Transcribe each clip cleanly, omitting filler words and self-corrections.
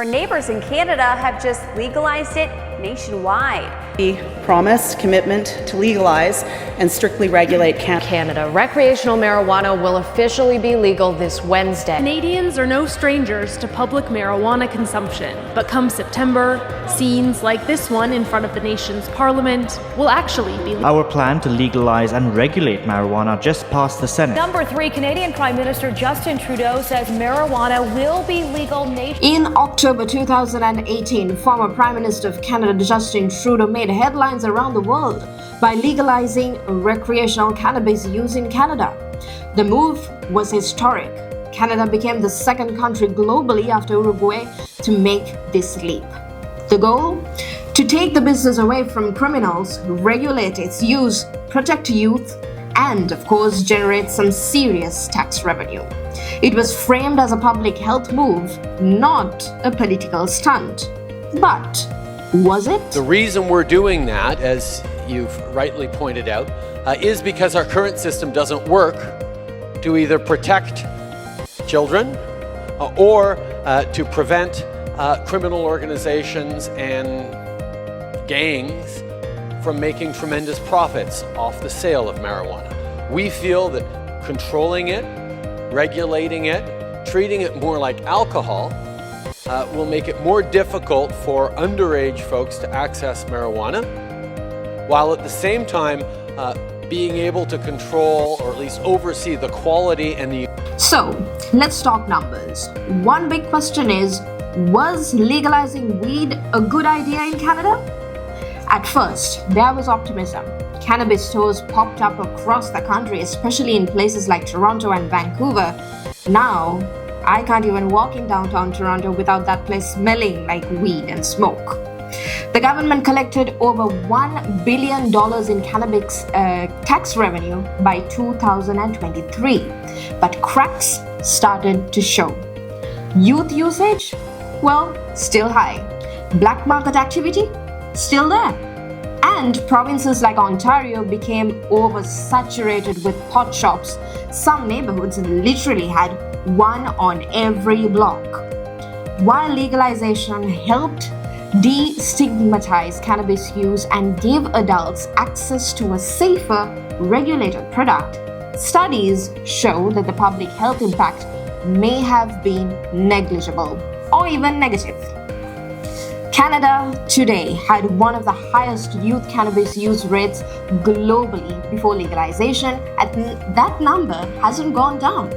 Our neighbors in Canada have just legalized it nationwide. The promised commitment to legalize and strictly regulate Canada. Recreational marijuana will officially be legal this Wednesday. Canadians are no strangers to public marijuana consumption, but come September, scenes like this one in front of the nation's parliament will actually be legal. Our plan to legalize and regulate marijuana just passed the Senate. Number 3, Canadian Prime Minister Justin Trudeau says marijuana will be legal nationwide. In October 2018, former Prime Minister of Canada Justin Trudeau made headlines around the world by legalizing recreational cannabis use in Canada. The move was historic. Canada became the second country globally after Uruguay to make this leap. The goal? To take the business away from criminals, regulate its use, protect youth, and, of course, generate some serious tax revenue. It was framed as a public health move, not a political stunt. But was it? The reason we're doing that, as you've rightly pointed out, is because our current system doesn't work to either protect children or to prevent criminal organizations and gangs from making tremendous profits off the sale of marijuana. We feel that controlling it, regulating it, treating it more like alcohol will make it more difficult for underage folks to access marijuana, while at the same time being able to control or at least oversee the quality and the... So, let's talk numbers. One big question is, was legalizing weed a good idea in Canada? At first, there was optimism. Cannabis stores popped up across the country, especially in places like Toronto and Vancouver. Now, I can't even walk in downtown Toronto without that place smelling like weed and smoke. The government collected over $1 billion in cannabis tax revenue by 2023, but cracks started to show. Youth usage? Well, still high. Black market activity? Still there. And provinces like Ontario became oversaturated with pot shops. Some neighborhoods literally had one on every block. While legalization helped destigmatize cannabis use and give adults access to a safer, regulated product, studies show that the public health impact may have been negligible or even negative. Canada today had one of the highest youth cannabis use rates globally before legalization, and that number hasn't gone down.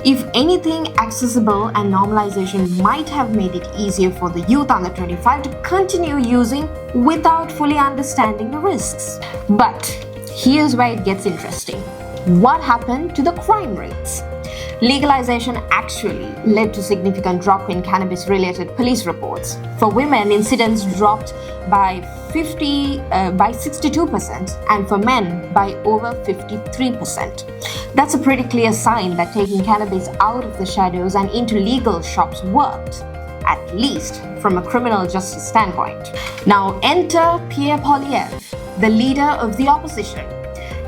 If anything, accessible and normalization might have made it easier for the youth under 25 to continue using without fully understanding the risks. But here's where it gets interesting. What happened to the crime rates? Legalization actually led to significant drop in cannabis-related police reports. For women, incidents dropped by 62%, and for men by over 53%. That's a pretty clear sign that taking cannabis out of the shadows and into legal shops worked, at least from a criminal justice standpoint. Now enter Pierre Poilievre, the leader of the opposition.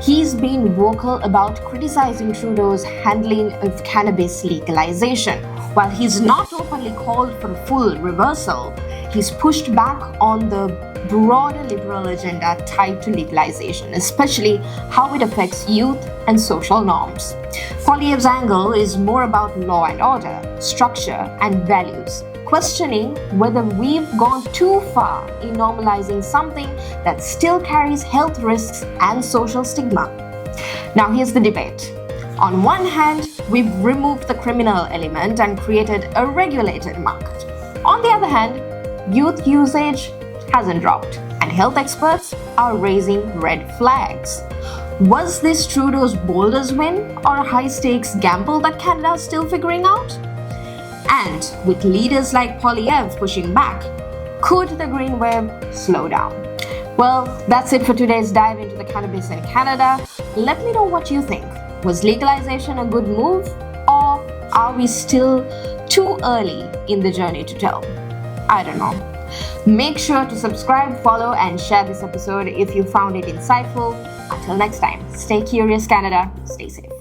He's been vocal about criticizing Trudeau's handling of cannabis legalization. While he's not openly called for a full reversal, he's pushed back on the broader liberal agenda tied to legalization, especially how it affects youth and social norms. Poilievre's angle is more about law and order, structure, and values, questioning whether we've gone too far in normalizing something that still carries health risks and social stigma. Now here's the debate. On one hand, we've removed the criminal element and created a regulated market. On the other hand, youth usage hasn't dropped, and health experts are raising red flags. Was this Trudeau's boldest win or a high-stakes gamble that Canada is still figuring out? And with leaders like Poilievre pushing back, could the green wave slow down? Well, that's it for today's dive into the cannabis in Canada. Let me know what you think. Was legalization a good move, or are we still too early in the journey to tell? I don't know. Make sure to subscribe, follow, and share this episode if you found it insightful. Until next time, stay curious, Canada. Stay safe.